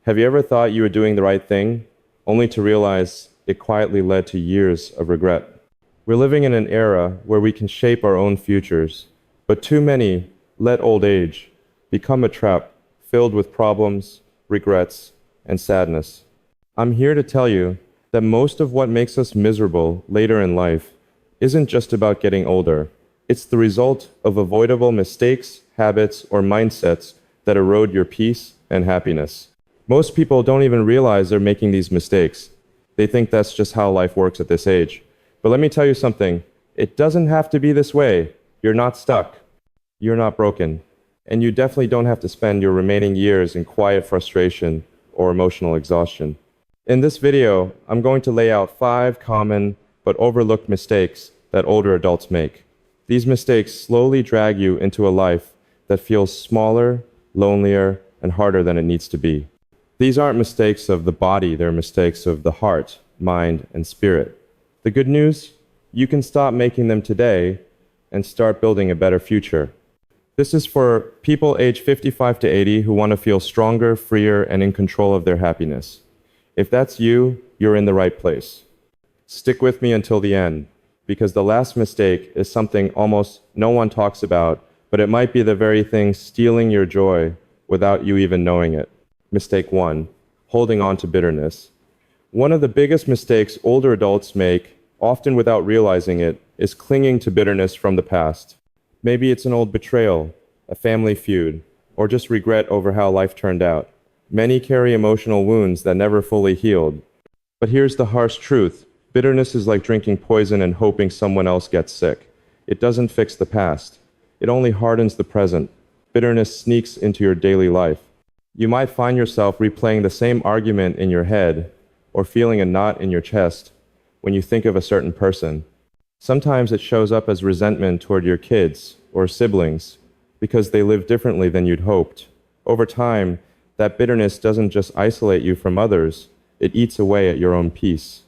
Have you ever thought you were doing the right thing, only to realize it quietly led to years of regret? We're living in an era where we can shape our own futures, but too many let old age become a trap filled with problems, regrets, and sadness. I'm here to tell you that most of what makes us miserable later in life isn't just about getting older. It's the result of avoidable mistakes, habits, or mindsets that erode your peace and happiness. Most people don't even realize they're making these mistakes. They think that's just how life works at this age. But let me tell you something. It doesn't have to be this way. You're not stuck. You're not broken. And you definitely don't have to spend your remaining years in quiet frustration or emotional exhaustion. In this video, I'm going to lay out 5 common but overlooked mistakes that older adults make. These mistakes slowly drag you into a life that feels smaller, lonelier, and harder than it needs to be. These aren't mistakes of the body, they're mistakes of the heart, mind, and spirit. The good news? You can stop making them today and start building a better future. This is for people aged 55 to 80 who want to feel stronger, freer, and in control of their happiness. If that's you, you're in the right place. Stick with me until the end, because the last mistake is something almost no one talks about, but it might be the very thing stealing your joy without you even knowing it. Mistake 1, holding on to bitterness. One of the biggest mistakes older adults make, often without realizing it, is clinging to bitterness from the past. Maybe it's an old betrayal, a family feud, or just regret over how life turned out. Many carry emotional wounds that never fully healed. But here's the harsh truth. Bitterness is like drinking poison and hoping someone else gets sick. It doesn't fix the past. It only hardens the present. Bitterness sneaks into your daily life. You might find yourself replaying the same argument in your head or feeling a knot in your chest when you think of a certain person. Sometimes it shows up as resentment toward your kids or siblings because they live differently than you'd hoped. Over time, that bitterness doesn't just isolate you from others, it eats away at your own peace.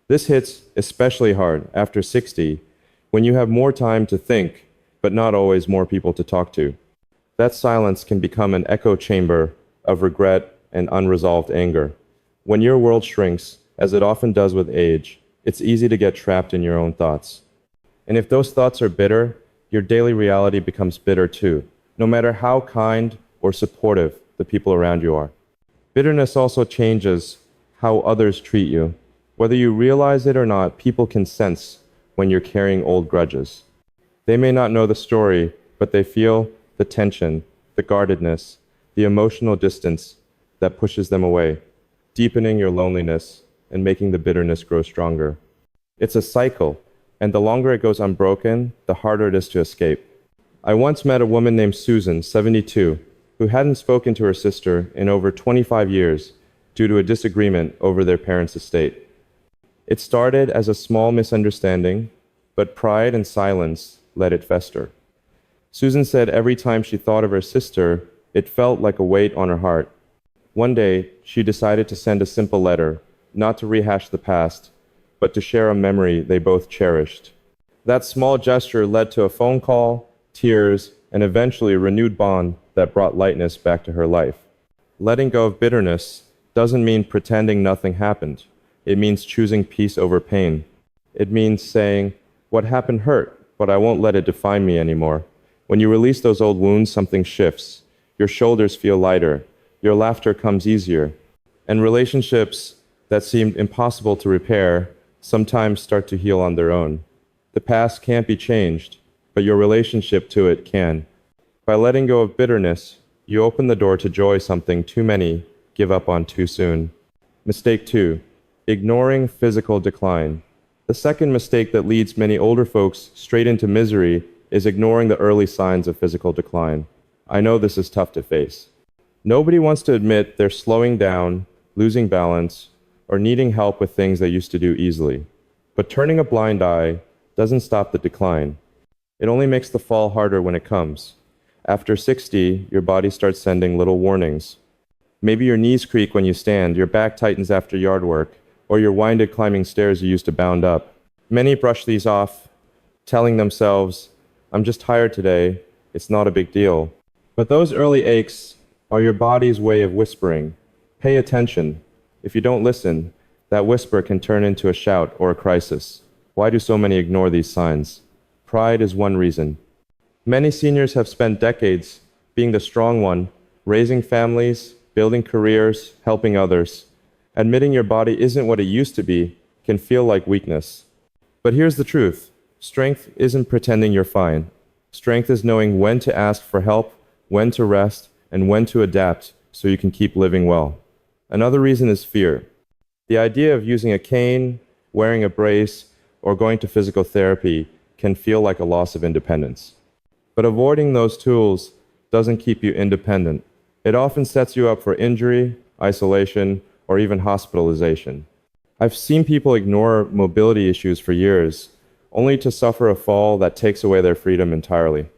This hits especially hard after 60, when you have more time to think, but not always more people to talk to. That silence can become an echo chamber of regret and unresolved anger. When your world shrinks, as it often does with age, it's easy to get trapped in your own thoughts. And if those thoughts are bitter, your daily reality becomes bitter too, no matter how kind or supportive the people around you are. Bitterness also changes how others treat you. Whether you realize it or not, people can sense when you're carrying old grudges. They may not know the story, but they feel the tension, the guardedness, the emotional distance that pushes them away, deepening your loneliness and making the bitterness grow stronger. It's a cycle, and the longer it goes unbroken, the harder it is to escape. I once met a woman named Susan, 72, who hadn't spoken to her sister in over 25 years due to a disagreement over their parents' estate. It started as a small misunderstanding, but pride and silence let it fester. Susan said every time she thought of her sister, it felt like a weight on her heart. One day, she decided to send a simple letter, not to rehash the past, but to share a memory they both cherished. That small gesture led to a phone call, tears, and eventually a renewed bond that brought lightness back to her life. Letting go of bitterness doesn't mean pretending nothing happened. It means choosing peace over pain. It means saying, "What happened hurt, but I won't let it define me anymore." When you release those old wounds, something shifts. Your shoulders feel lighter. Your laughter comes easier. And relationships that seemed impossible to repair sometimes start to heal on their own. The past can't be changed, but your relationship to it can. By letting go of bitterness, you open the door to joy, something too many give up on too soon. Mistake 2, ignoring physical decline. The second mistake that leads many older folks straight into misery is ignoring the early signs of physical decline. I know this is tough to face. Nobody wants to admit they're slowing down, losing balance, or needing help with things they used to do easily. But turning a blind eye doesn't stop the decline. It only makes the fall harder when it comes. After 60, your body starts sending little warnings. Maybe your knees creak when you stand, your back tightens after yard work, or you're winded climbing stairs you used to bound up. Many brush these off, telling themselves, "I'm just tired today, it's not a big deal." But those early aches are your body's way of whispering, Pay attention. If you don't listen, that whisper can turn into a shout or a crisis. Why do so many ignore these signs? Pride is one reason. Many seniors have spent decades being the strong one, raising families, building careers, helping others. Admitting your body isn't what it used to be can feel like weakness. But here's the truth. Strength isn't pretending you're fine. Strength is knowing when to ask for help, when to rest, and when to adapt so you can keep living well. Another reason is fear. The idea of using a cane, wearing a brace, or going to physical therapy can feel like a loss of independence. But avoiding those tools doesn't keep you independent. It often sets you up for injury, isolation, or even hospitalization. I've seen people ignore mobility issues for years, only to suffer a fall that takes away their freedom entirely.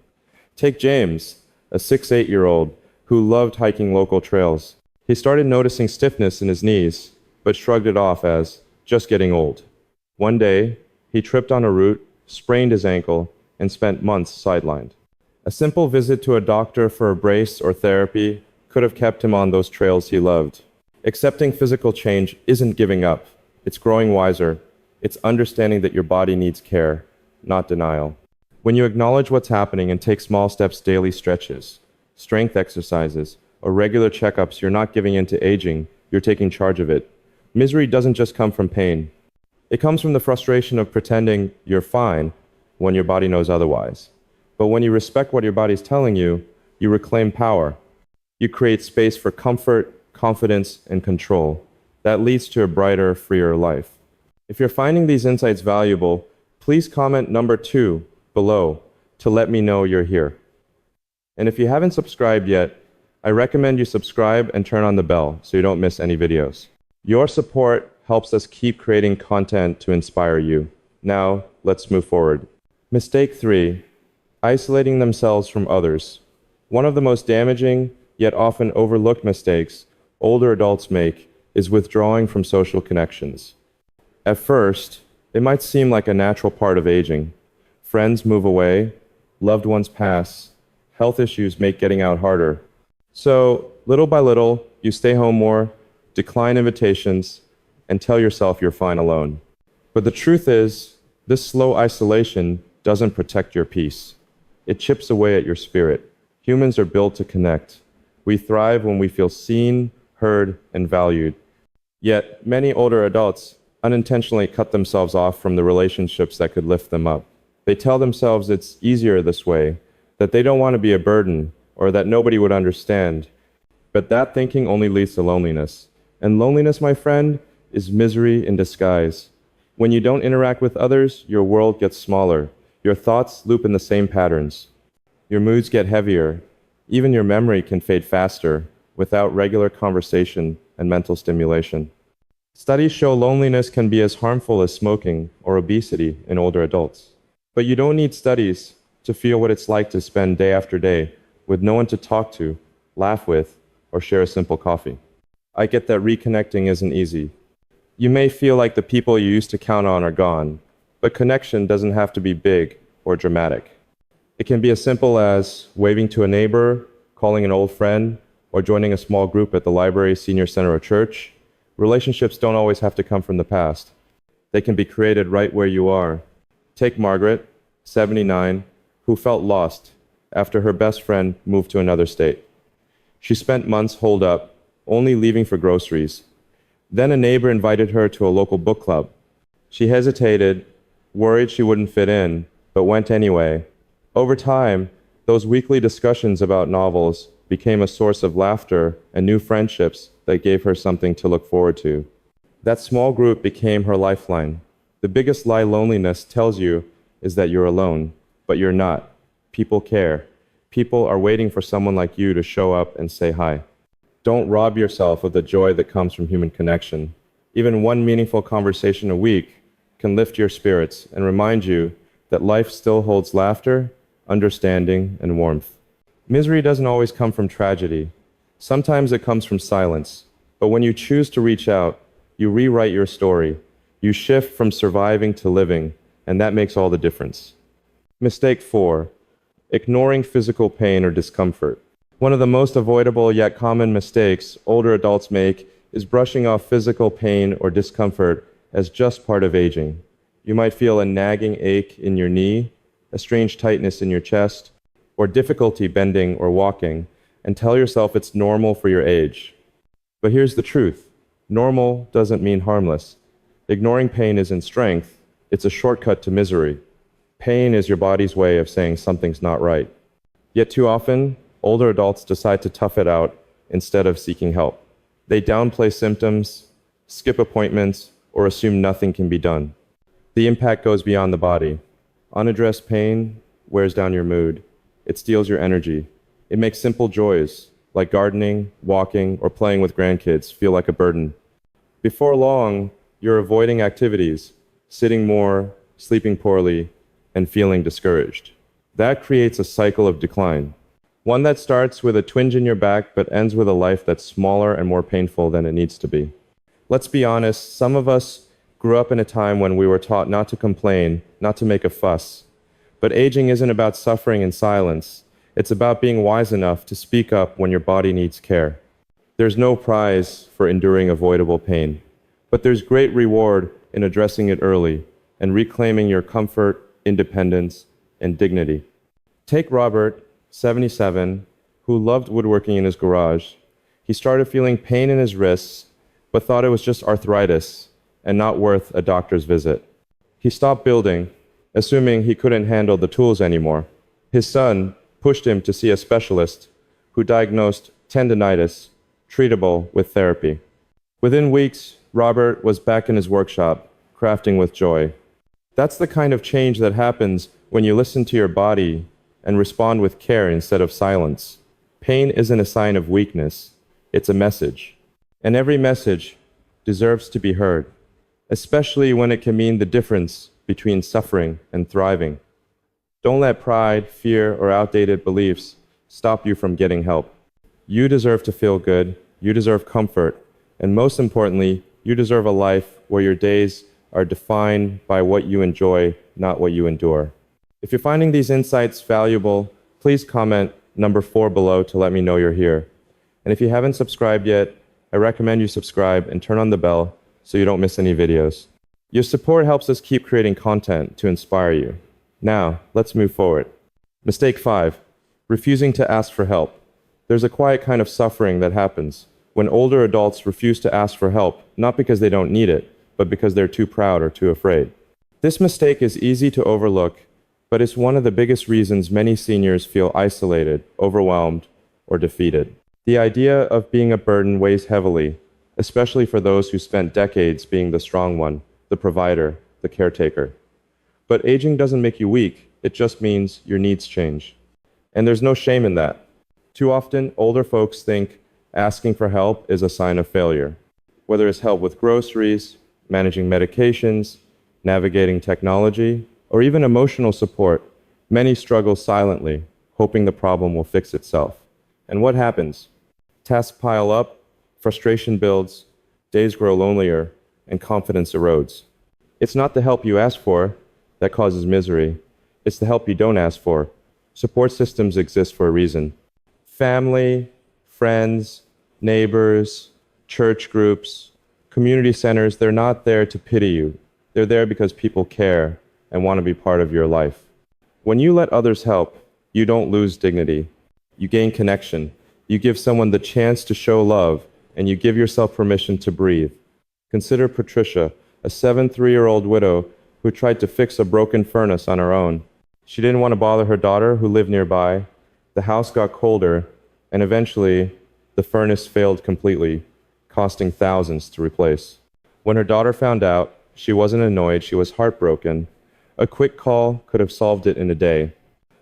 Take James, a 6'8" who loved hiking local trails. He started noticing stiffness in his knees, but shrugged it off as just getting old. One day, he tripped on a route, sprained his ankle, and spent months sidelined. A simple visit to a doctor for a brace or therapy could have kept him on those trails he loved. Accepting physical change isn't giving up. It's growing wiser. It's understanding that your body needs care, not denial. When you acknowledge what's happening and take small steps, daily stretches, strength exercises, or regular checkups, you're not giving in to aging, you're taking charge of it. Misery doesn't just come from pain. It comes from the frustration of pretending you're fine when your body knows otherwise. But when you respect what your body's telling you, you reclaim power. You create space for comfort, confidence, and control. That leads to a brighter, freer life. If you're finding these insights valuable, please comment number 2 below to let me know you're here. And if you haven't subscribed yet, I recommend you subscribe and turn on the bell so you don't miss any videos. Your support helps us keep creating content to inspire you. Now, let's move forward. Mistake 3, isolating themselves from others. One of the most damaging, yet often overlooked mistakes older adults make is withdrawing from social connections. At first, it might seem like a natural part of aging. Friends move away, loved ones pass, health issues make getting out harder. So, little by little, you stay home more, decline invitations, and tell yourself you're fine alone. But the truth is, this slow isolation doesn't protect your peace. It chips away at your spirit. Humans are built to connect. We thrive when we feel seen, heard, and valued. Yet, many older adults unintentionally cut themselves off from the relationships that could lift them up. They tell themselves it's easier this way, that they don't want to be a burden, or that nobody would understand. But that thinking only leads to loneliness. And loneliness, my friend, is misery in disguise. When you don't interact with others, your world gets smaller. Your thoughts loop in the same patterns. Your moods get heavier. Even your memory can fade faster without regular conversation and mental stimulation. Studies show loneliness can be as harmful as smoking or obesity in older adults. But you don't need studies to feel what it's like to spend day after day with no one to talk to, laugh with, or share a simple coffee. I get that reconnecting isn't easy. You may feel like the people you used to count on are gone, but connection doesn't have to be big or dramatic. It can be as simple as waving to a neighbor, calling an old friend, or joining a small group at the library, senior center, or church. Relationships don't always have to come from the past. They can be created right where you are. Take Margaret, 79, who felt lost after her best friend moved to another state. She spent months holed up, only leaving for groceries. Then a neighbor invited her to a local book club. She hesitated, worried she wouldn't fit in, but went anyway. Over time, those weekly discussions about novels became a source of laughter and new friendships that gave her something to look forward to. That small group became her lifeline. The biggest lie loneliness tells you is that you're alone, but you're not. People care. People are waiting for someone like you to show up and say hi. Don't rob yourself of the joy that comes from human connection. Even one meaningful conversation a week can lift your spirits and remind you that life still holds laughter, understanding, and warmth. Misery doesn't always come from tragedy. Sometimes it comes from silence. But when you choose to reach out, you rewrite your story. You shift from surviving to living, and that makes all the difference. Mistake 4, ignoring physical pain or discomfort. One of the most avoidable yet common mistakes older adults make is brushing off physical pain or discomfort as just part of aging. You might feel a nagging ache in your knee, a strange tightness in your chest, or difficulty bending or walking, and tell yourself it's normal for your age. But here's the truth. Normal doesn't mean harmless. Ignoring pain isn't strength, it's a shortcut to misery. Pain is your body's way of saying something's not right. Yet too often, older adults decide to tough it out instead of seeking help. They downplay symptoms, skip appointments, or assume nothing can be done. The impact goes beyond the body. Unaddressed pain wears down your mood. It steals your energy. It makes simple joys, like gardening, walking, or playing with grandkids, feel like a burden. Before long, you're avoiding activities, sitting more, sleeping poorly, and feeling discouraged. That creates a cycle of decline. One that starts with a twinge in your back but ends with a life that's smaller and more painful than it needs to be. Let's be honest, some of us grew up in a time when we were taught not to complain, not to make a fuss. But aging isn't about suffering in silence. It's about being wise enough to speak up when your body needs care. There's no prize for enduring avoidable pain, but there's great reward in addressing it early and reclaiming your comfort, independence, and dignity. Take Robert, 77, who loved woodworking in his garage. He started feeling pain in his wrists, but thought it was just arthritis and not worth a doctor's visit. He stopped building, assuming he couldn't handle the tools anymore. His son pushed him to see a specialist who diagnosed tendinitis, treatable with therapy. Within weeks, Robert was back in his workshop, crafting with joy. That's the kind of change that happens when you listen to your body and respond with care instead of silence. Pain isn't a sign of weakness, it's a message. And every message deserves to be heard, especially when it can mean the difference between suffering and thriving. Don't let pride, fear, or outdated beliefs stop you from getting help. You deserve to feel good, you deserve comfort, and most importantly, you deserve a life where your days are defined by what you enjoy, not what you endure. If you're finding these insights valuable, please comment number 4 below to let me know you're here. And if you haven't subscribed yet, I recommend you subscribe and turn on the bell so you don't miss any videos. Your support helps us keep creating content to inspire you. Now, let's move forward. Mistake 5, refusing to ask for help. There's a quiet kind of suffering that happens when older adults refuse to ask for help, not because they don't need it, but because they're too proud or too afraid. This mistake is easy to overlook, but it's one of the biggest reasons many seniors feel isolated, overwhelmed, or defeated. The idea of being a burden weighs heavily, especially for those who spent decades being the strong one, the provider, the caretaker. But aging doesn't make you weak, it just means your needs change. And there's no shame in that. Too often, older folks think asking for help is a sign of failure. Whether it's help with groceries, managing medications, navigating technology, or even emotional support, many struggle silently, hoping the problem will fix itself. And what happens? Tasks pile up, frustration builds, days grow lonelier, and confidence erodes. It's not the help you ask for that causes misery. It's the help you don't ask for. Support systems exist for a reason. Family, friends, neighbors, church groups, community centers, they're not there to pity you. They're there because people care and want to be part of your life. When you let others help, you don't lose dignity. You gain connection. You give someone the chance to show love, and you give yourself permission to breathe. Consider Patricia, a 73-year-old widow who tried to fix a broken furnace on her own. She didn't want to bother her daughter, who lived nearby. The house got colder, and eventually, the furnace failed completely, costing thousands to replace. When her daughter found out, she wasn't annoyed, she was heartbroken. A quick call could have solved it in a day.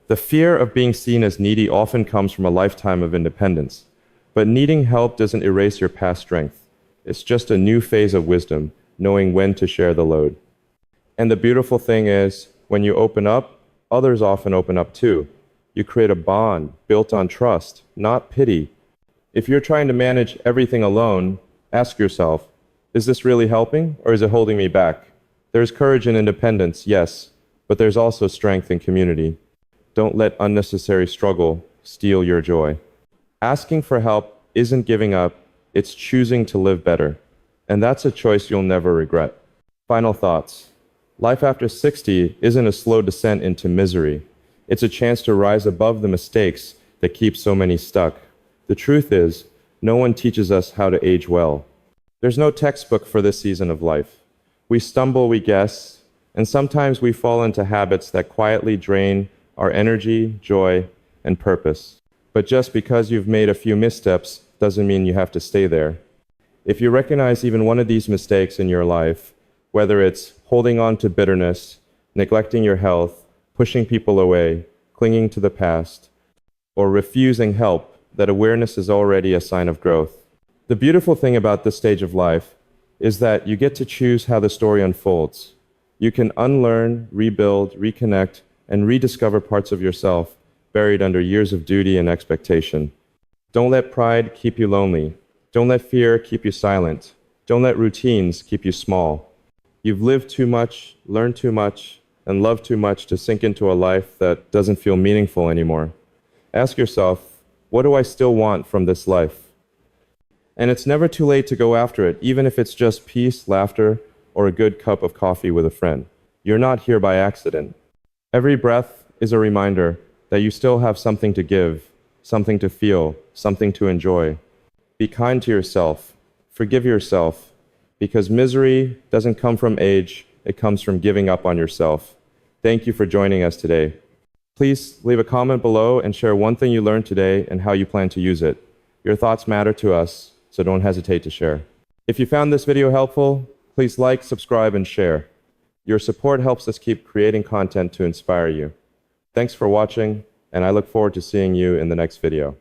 The fear of being seen as needy often comes from a lifetime of independence. But needing help doesn't erase your past strength. It's just a new phase of wisdom, knowing when to share the load. And the beautiful thing is, when you open up, others often open up too. You create a bond built on trust, not pity. If you're trying to manage everything alone, ask yourself, is this really helping or is it holding me back? There's courage in independence, yes, but there's also strength in community. Don't let unnecessary struggle steal your joy. Asking for help isn't giving up, It's choosing to live better. And that's a choice you'll never regret. Final thoughts. Life after 60 isn't a slow descent into misery. It's a chance to rise above the mistakes that keep so many stuck. The truth is, no one teaches us how to age well. There's no textbook for this season of life. We stumble, we guess, and sometimes we fall into habits that quietly drain our energy, joy, and purpose. But just because you've made a few missteps doesn't mean you have to stay there. If you recognize even one of these mistakes in your life, whether it's holding on to bitterness, neglecting your health, pushing people away, clinging to the past, or refusing help, that awareness is already a sign of growth. The beautiful thing about this stage of life is that you get to choose how the story unfolds. You can unlearn, rebuild, reconnect, and rediscover parts of yourself buried under years of duty and expectation. Don't let pride keep you lonely. Don't let fear keep you silent. Don't let routines keep you small. You've lived too much, learned too much, and loved too much to sink into a life that doesn't feel meaningful anymore. Ask yourself, what do I still want from this life? And it's never too late to go after it, even if it's just peace, laughter, or a good cup of coffee with a friend. You're not here by accident. Every breath is a reminder that you still have something to give, something to feel, something to enjoy. Be kind to yourself. Forgive yourself. Because misery doesn't come from age, it comes from giving up on yourself. Thank you for joining us today. Please leave a comment below and share one thing you learned today and how you plan to use it. Your thoughts matter to us, so don't hesitate to share. If you found this video helpful, please like, subscribe, and share. Your support helps us keep creating content to inspire you. Thanks for watching, and I look forward to seeing you in the next video.